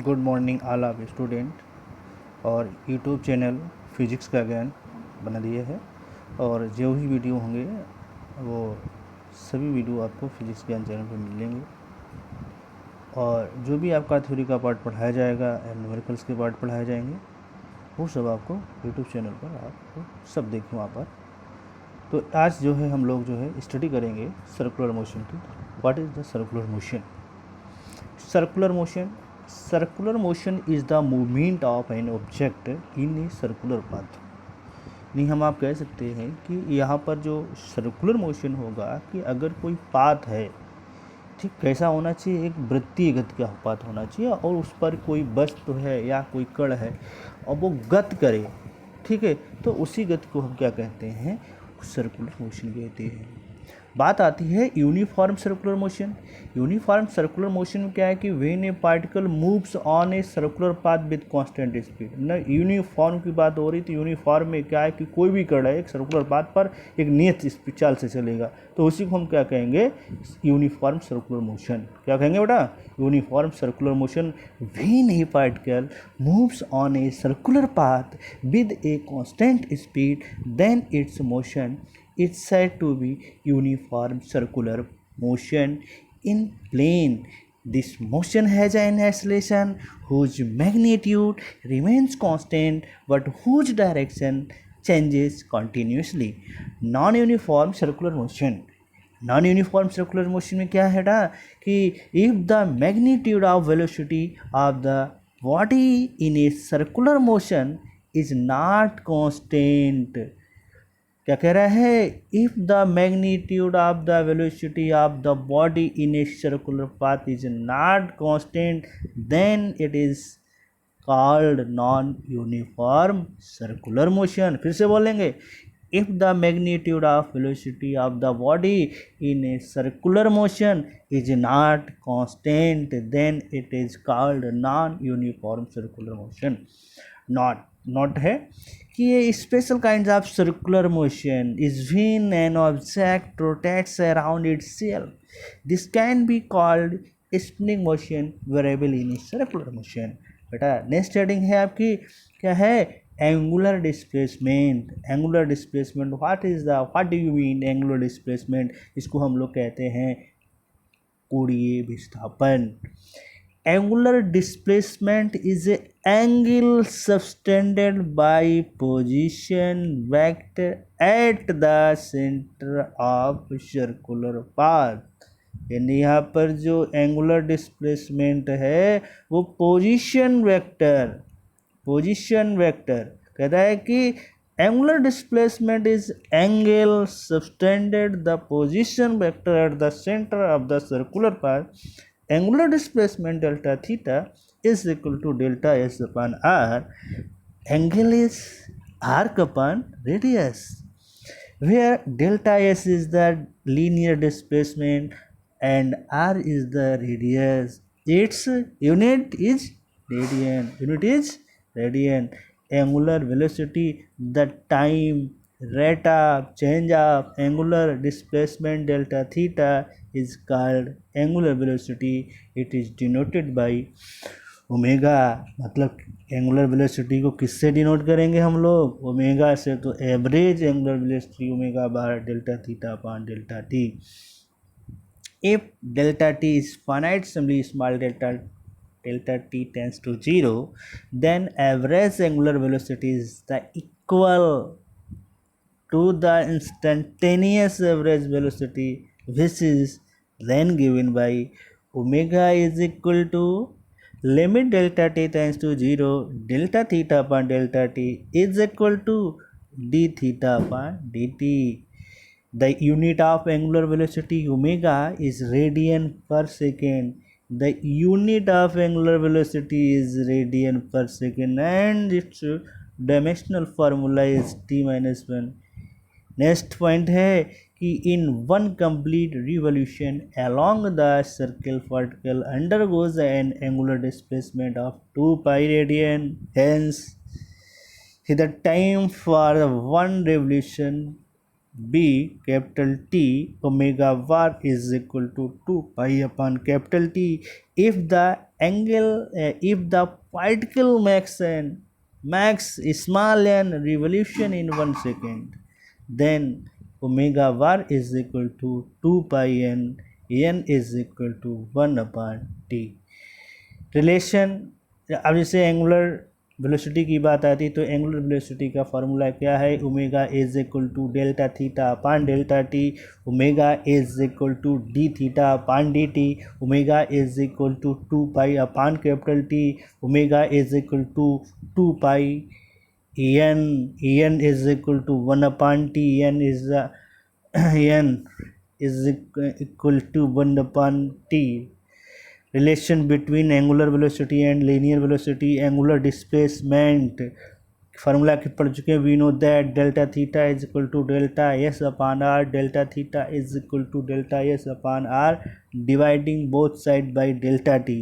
Good morning all of student. और YouTube channel physics का ज्ञान बना दिया है, और जो भी वीडियो होंगे वो सभी वीडियो आपको फिजिक्स ज्ञान चैनल पर मिलेंगे। और जो भी आपका थ्योरी का पार्ट पढ़ाया जाएगा या न्यूमेरिकल्स के पार्ट पढ़ाए जाएंगे वो सब आपको यूट्यूब चैनल पर आपको सब देखें वहाँ पर। तो आज जो है हम लोग जो है स्टडी करेंगे सर्कुलर मोशन की। What is the circular motion? Circular motion, circular motion is the movement of an object in a circular path. नहीं, हम आप कह सकते हैं कि यहाँ पर जो सर्कुलर मोशन होगा कि अगर कोई पाथ है, ठीक कैसा होना चाहिए, एक वृत्तीय गति का पाथ होना चाहिए, और उस पर कोई वस्तु है या कोई कण है और वो गति करे, ठीक है, तो उसी गति को हम क्या कहते हैं? सर्कुलर मोशन कहते हैं। बात आती है uniform circular motion. Uniform circular motion में क्या है कि when a particle moves on a circular path with constant speed. ना यूनिफॉर्म की बात हो रही, तो यूनिफॉर्म में क्या है कि कोई भी कण है एक सर्कुलर पाथ पर एक नियत चाल से चलेगा, तो उसी को हम क्या कहेंगे? Uniform circular motion. क्या कहेंगे बेटा? Uniform circular motion. When a particle moves on a circular path with a constant speed, then its motion is said to be uniform circular motion in plane. This motion has an acceleration whose magnitude remains constant but whose direction changes continuously. Non-uniform circular motion. Non uniform circular motion में क्या है ना कि if the magnitude of velocity of the body in a circular motion is not constant. क्या कह रहा है? If the magnitude of the velocity of the body in a circular path is not constant, then it is called non uniform circular motion. फिर से बोलेंगे, if the magnitude of velocity of the body in a circular motion is not constant, then it is called non-uniform circular motion. Not है कि ये special kind of circular motion is when an object rotates around itself. This can be called spinning motion variable in circular motion. बेटा next heading है आपकी, क्या है? Angular displacement. Angular displacement what do you mean angular displacement? इसको हम लोग कहते हैं कोणीय विस्थापन। Angular displacement is an angle subtended by position vector at the center of circular path। यानी यहाँ पर जो एंगुलर डिस्प्लेसमेंट है वो पोजीशन वेक्टर कहता है कि angular displacement is angle subtended the position vector at the centre of the circular path. Angular displacement delta theta is equal to delta s upon r. Angle is arc upon radius, where delta s is the linear displacement and r is the radius. Its unit is radian. Angular velocity, the time rate of change of angular displacement delta theta is called angular velocity. It is denoted by omega. मतलब angular velocity को किससे denote करेंगे हम लोग? Omega से। तो average angular velocity omega bar delta theta upon delta T. If delta T is finitely small delta t tends to 0, then average angular velocity is the equal to the instantaneous average velocity, which is then given by omega is equal to limit delta t tends to 0, delta theta upon delta t is equal to d theta upon dt. The unit of angular velocity omega is radian per second. The unit of angular velocity is radian per second, and its dimensional formula is t minus 1. Next point है कि in one complete revolution along the circle particle undergoes N angular displacement of 2 pi radian. Hence the time for one revolution B capital T omega var is equal to 2 pi upon capital T if the angle if the particle makes small n revolution in 1 second, then omega var is equal to 2 pi n is equal to 1 upon t. Relation, अब जैसे angular velocity की बात आती है तो angular velocity का formula क्या है, omega is equal to delta theta upon delta T, omega is equal to D theta upon D T, omega is equal to 2 pi upon capital T, omega is equal to 2 pi N is equal to 1 upon T, N is equal to 1 upon T. Relation between angular velocity and linear velocity, angular displacement formula के पढ़ चुके हैं. We know that delta theta is equal to delta S upon R, delta theta is equal to delta S upon R dividing both side by delta T.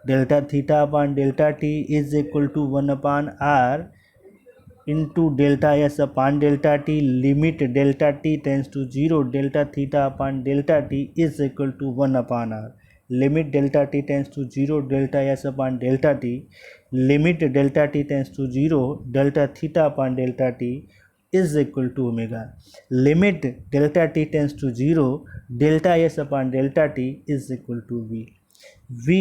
Delta theta upon delta T is equal to 1 upon R into delta S upon delta T. Limit delta T tends to 0, delta theta upon delta T is equal to 1 upon R. Limit delta t tends to 0, delta s upon delta t. Limit delta t tends to 0, delta theta upon delta t is equal to omega. Limit delta t tends to 0, delta s upon delta t is equal to v. V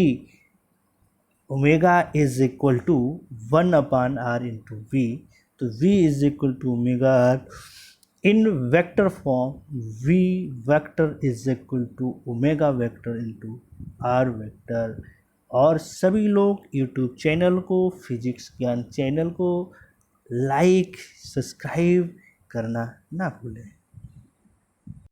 omega is equal to 1 upon r into v. तो v is equal to omega r. In vector form, v vector is equal to omega vector into r vector. और सभी लोग YouTube channel को, physics ज्ञान channel को like subscribe करना ना भूलें.